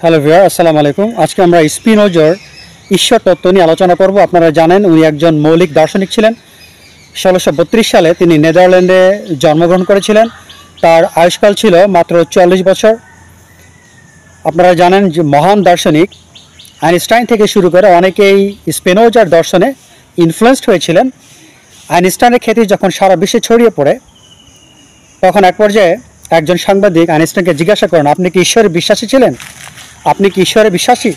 Hello viewer, আসসালামু আলাইকুম। আজকে আমরা স্পিনোজার ঈশ্বর তত্ত্ব নিয়ে আলোচনা করব। আপনারা জানেন উনি একজন মৌলিক দার্শনিক ছিলেন। 1632 সালে তিনি নেদারল্যান্ডে জন্মগ্রহণ করেছিলেন। তার আয়ুষ্কাল ছিল মাত্র 44 বছর। আপনারা জানেন যে মহান দার্শনিক আইনস্টাইন থেকে শুরু করে অনেকেই স্পিনোজার দর্শনে ইনফ্লুয়েসড হয়েছিলেন। আইনস্টাইনের খ্যাতি যখন সারা বিশ্বে ছড়িয়ে পড়ে, তখন এক পর্যায়ে একজন সাংবাদিক আইনস্টাইনকে জিজ্ঞাসা করেন, আপনি কি ঈশ্বরে বিশ্বাসী ছিলেন? আপনি কি ঈশ্বরে বিশ্বাসী?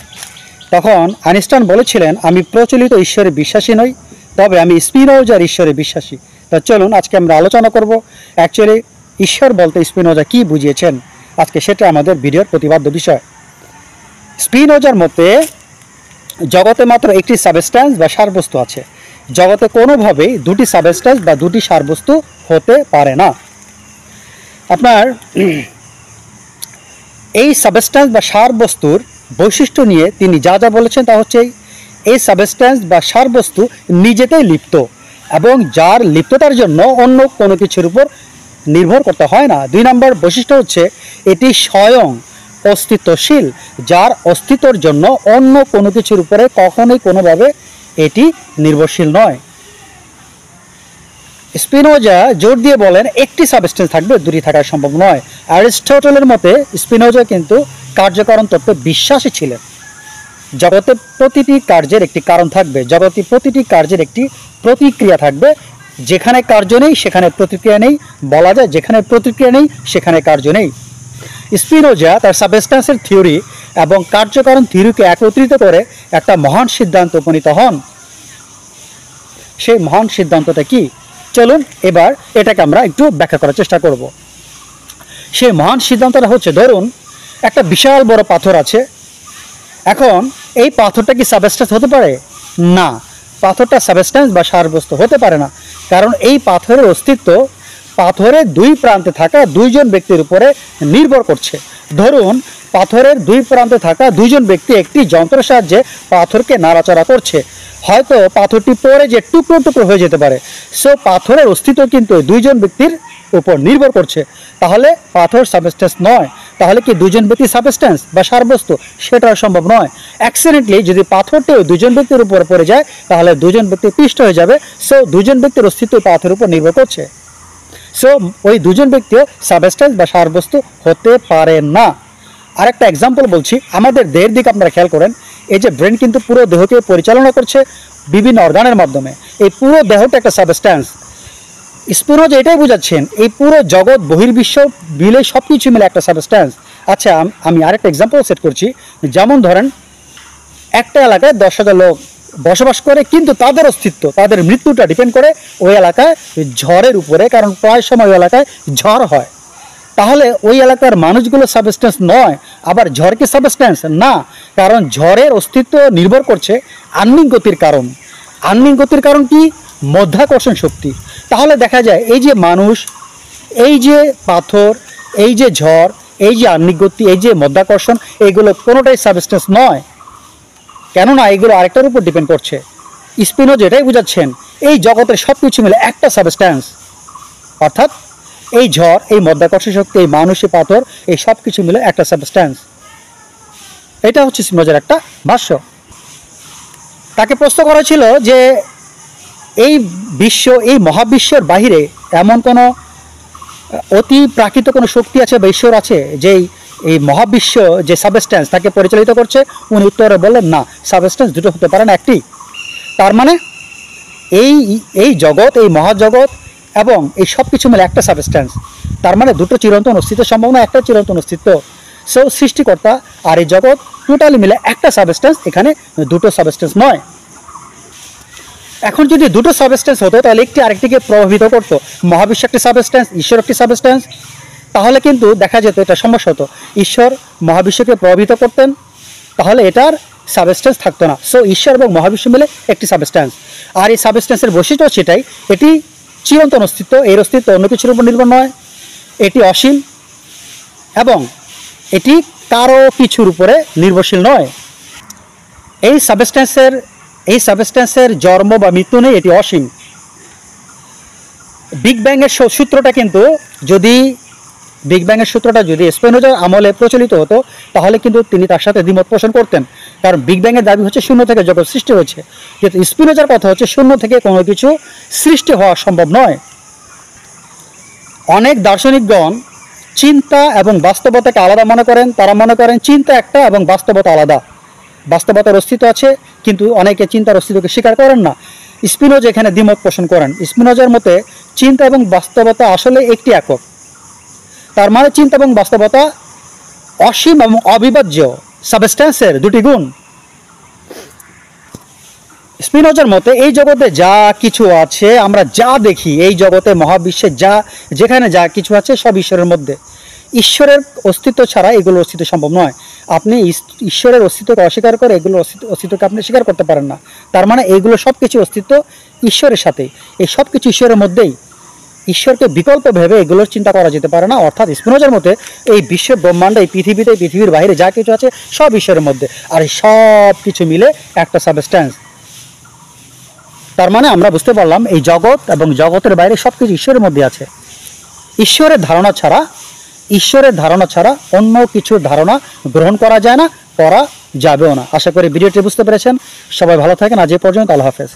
তখন আইনস্টাইন বলেছিলেন, আমি প্রচলিত ঈশ্বরে বিশ্বাসী নই, তবে আমি স্পিনোজার ঈশ্বরে বিশ্বাসী। তা চলুন আজকে আমরা আলোচনা করব অ্যাকচুয়ালি ঈশ্বর বলতে স্পিনোজা কি বুঝিয়েছেন। আজকে সেটা আমাদের ভিডিওর প্রতিপাদ্য বিষয়। স্পিনোজার মতে জগতে মাত্র একটি সাবস্ট্যান্স বা সারবস্তু আছে। জগতে কোনোভাবেই দুটি সাবস্ট্যান্স বা দুটি সারবস্তু হতে পারে না। আপনার এই সাবস্ট্যান্স বা সারবস্তুর বৈশিষ্ট্য নিয়ে তিনি যা যা বলেছেন তা হচ্ছে এই সাবস্ট্যান্স বা সারবস্তু নিজেতেই লিপ্ত এবং যার লিপ্ততার জন্য অন্য কোনো কিছুর উপর নির্ভর করতে হয় না। 2 নম্বর বৈশিষ্ট্য হচ্ছে এটি স্বয়ং অস্তিত্বশীল, যার অস্তিত্বর জন্য অন্য কোনো কিছুর উপরে কখনোই কোনোভাবে এটি নির্ভরশীল নয়। স্পিনোজা জোর দিয়ে বলেন একটি সাবস্টেন্স থাকবে, দুটি থাকা সম্ভব নয়। অ্যারিস্টটলের মতে স্পিনোজা কিন্তু কার্যকারণ তত্ত্বে বিশ্বাসী ছিলেন। জগতে প্রতিটি কার্যের একটি কারণ থাকবে, জগতে প্রতিটি কার্যের একটি প্রতিক্রিয়া থাকবে। যেখানে কার্য নেই সেখানে প্রতিক্রিয়া নেই, বলা যায় যেখানে প্রতিক্রিয়া নেই সেখানে কার্য নেই। স্পিনোজা তার সাবস্টেন্সের থিওরি এবং কার্যকারণ থিওরিকে একত্রিত করে একটা মহান সিদ্ধান্ত উপনীত হন। সেই মহান সিদ্ধান্তটা কি? চলুন এবার এটাকে আমরা একটু ব্যাখ্যা করার চেষ্টা করব। সেই মহান সিদ্ধান্তটা হচ্ছে, ধরুন একটা বিশাল বড় পাথর আছে। এখন এই পাথরটা কি সাবস্ট্যান্স হতে পারে? না, পাথরটা সাবস্ট্যান্স বা সারবস্তু হতে পারে না। কারণ এই পাথরের অস্তিত্ব পাথরের দুই প্রান্তে থাকা দুইজন ব্যক্তির উপরে নির্ভর করছে। ধরুন পাথরের দুই প্রান্তে থাকা দুইজন ব্যক্তি একটি যন্ত্রের সাহায্যে পাথরকে নাড়াচাড়া করছে। হয়তো পাথরটি পরে যে টুকরো টুকরো হয়ে যেতে পারে। সো পাথরের অস্তিত্ব কিন্তু দুইজন ব্যক্তির উপর নির্ভর করছে। তাহলে পাথর সাবস্ট্যান্স নয়। তাহলে কি দুজন ব্যক্তি সাবস্ট্যান্স বা সারবস্তু? সেটা সম্ভব নয়। অ্যাক্সিডেন্টলি যদি পাথরটিও দুজন ব্যক্তির উপর পড়ে যায় তাহলে দুজন ব্যক্তি পিষ্ট হয়ে যাবে। সো দুজন ব্যক্তির অস্তিত্ব পাথরের উপর নির্ভর করছে। সো ওই দুজন ব্যক্তিও সাবস্ট্যান্স বা সারবস্তু হতে পারে না। আরেকটা এক্সাম্পল বলছি, আমাদের দেহের দিকে আপনারা খেয়াল করেন। এই যে ব্রেন কিন্তু পুরো দেহকে পরিচালনা করছে বিভিন্ন অর্গানের মাধ্যমে। এই পুরো দেহটা একটা সাবস্ট্যান্স। স্পিনোজা এটাই বোঝাচ্ছেন এই পুরো জগৎ বহির্বিশ্ব মিলে সব কিছু মিলে একটা সাবস্ট্যান্স। আচ্ছা, আমি আরেকটা এক্সাম্পল সেট করছি। যেমন ধরেন একটা এলাকায় 10,000 লোক বসবাস করে, কিন্তু তাদের অস্তিত্ব, তাদের মৃত্যুটা ডিপেন্ড করে ওই এলাকায় ঝড়ের উপরে। কারণ প্রায় সময় ওই এলাকায় ঝড় হয়। তাহলে ওই এলাকার মানুষগুলো সাবস্ট্যান্স নয়। আবার ঝড় কি সাবস্ট্যান্স? না, কারণ ঝড়ের অস্তিত্ব নির্ভর করছে আহ্নিক গতির কারণ। আহ্নিক গতির কারণ কি? মধ্যাকর্ষণ শক্তি। তাহলে দেখা যায় এই যে মানুষ, এই যে পাথর, এই যে ঝড়, এই যে আহ্নিক গতি, এই যে মধ্যাকর্ষণ, এগুলো কোনোটাই সাবস্ট্যান্স নয়। কেননা এগুলো আরেকটার উপর ডিপেন্ড করছে। স্পিনোজা এটাই বোঝাচ্ছেন এই জগতের সব কিছু মিলে একটা সাবস্ট্যান্স। অর্থাৎ এই ঝড়, এই মধ্যাকর্ষণ শক্তি, এই মানুষ, এই পাথর, এই সব কিছু মিলে একটা সাবস্ট্যান্স। এটা হচ্ছে স্পিনোজার একটা ভাষ্য। তাকে প্রশ্ন করা ছিল যে এই বিশ্ব, এই মহাবিশ্বের বাহিরে এমন কোনো অতি প্রাকৃত কোনো শক্তি আছে বা ঈশ্বর আছে যে এই মহাবিশ্ব যে সাবস্ট্যান্স তাকে পরিচালিত করছে? উনি উত্তরে বললেন না, সাবস্ট্যান্স দুটো হতে পারে না, একটি। তার মানে এই জগৎ, এই মহাজগৎ এবং এই সব কিছু মিলে একটা সাবস্ট্যান্স। তার মানে দুটো চিরন্তন অস্তিত্ব সম্ভব না, একটা চিরন্তন অস্তিত্ব। সো সৃষ্টিকর্তা আর এই জগৎ টোটালি মিলে একটা সাবস্ট্যান্স, এখানে দুটো সাবস্ট্যান্স নয়। এখন যদি দুটো সাবস্ট্যান্স হতো তাহলে একটি আরেকটিকে প্রভাবিত করতো। মহাবিশ্ব একটি সাবস্ট্যান্স, ঈশ্বর একটি সাবস্ট্যান্স। তাহলে কিন্তু দেখা যেত এটা সমস্যা হতো। ঈশ্বর মহাবিশ্বকে প্রভাবিত করতেন, তাহলে এটার সাবস্ট্যান্স থাকতো না। সো ঈশ্বর এবং মহাবিশ্ব মিলে একটি সাবস্ট্যান্স। আর এই সাবস্ট্যান্সের বৈশিষ্ট্য সেটাই, এটি চিরন্তন অস্তিত্ব, এর অস্তিত্ব অন্য কিছুর উপর নির্ভর নয়। এটি অসীম এবং এটি কারো কিছুর উপরে নির্ভরশীল নয়। এই সাবস্ট্যান্সের জন্ম বা মৃত্যু নেই, এটি অসীম। বিগ ব্যাংয়ের সূত্রটা কিন্তু যদি বিগ ব্যাংয়ের সূত্রটা যদি স্পিনোজার আমলে প্রচলিত হতো তাহলে কিন্তু তিনি তার সাথে দ্বিমত পোষণ করতেন, কারণ বিগ ব্যাংয়ের দাবি হচ্ছে শূন্য থেকে জগৎ সৃষ্টি হয়েছে, কিন্তু স্পিনোজার কথা হচ্ছে শূন্য থেকে কোনো কিছু সৃষ্টি হওয়া সম্ভব নয়। অনেক দার্শনিকগণ চিন্তা এবং বাস্তবতাকে আলাদা মনে করেন। তারা মনে করেন চিন্তা একটা এবং বাস্তবতা আলাদা। বাস্তবতার অস্তিত্ব আছে, কিন্তু অনেকে চিন্তার অস্তিত্বকে স্বীকার করেন না। স্পিনোজা এখানে দ্বিমত পোষণ করেন। স্পিনোজার মতে চিন্তা এবং বাস্তবতা আসলে একটি একক। তার মানে চিন্তা এবং বাস্তবতা অসীম এবং অবিভাজ্য সাবস্ট্যান্সের দুটি গুণ। স্পিনোজার মতে এই জগতে যা কিছু আছে, আমরা যা দেখি এই জগতে মহাবিশ্বে যেখানে যা কিছু আছে সব ঈশ্বরের মধ্যে। ঈশ্বরের অস্তিত্ব ছাড়া এগুলোর অস্তিত্ব সম্ভব নয়। আপনি ঈশ্বরের অস্তিত্বকে অস্বীকার করে এগুলোর অস্তিত্বকে আপনি স্বীকার করতে পারেন না। তার মানে এইগুলো সব কিছু অস্তিত্ব ঈশ্বরের সাথে, এই সব কিছু ঈশ্বরের মধ্যেই। ঈশ্বরকে বিকল্প ভেবে এগুলোর চিন্তা করা যেতে পারে না। অর্থাৎ স্পিনোজার মতে এই বিশ্ব ব্রহ্মাণ্ড, এই পৃথিবীতে, এই পৃথিবীর বাইরে যা কিছু আছে সব ঈশ্বরের মধ্যে, আর এই সব কিছু মিলে একটা সাবস্ট্যান্স। তার মানে আমরা বুঝতে পারলাম এই জগৎ এবং জগতের বাইরে সব কিছু ঈশ্বরের মধ্যে আছে। ঈশ্বরের ধারণা ছাড়া অন্য কিছুর ধারণা গ্রহণ করা যায় না, করা যাবেও না। আশা করি ভিডিওটি বুঝতে পেরেছেন। সবাই ভালো থাকেন। আজ এ পর্যন্ত। আল্লাহ হাফেজ।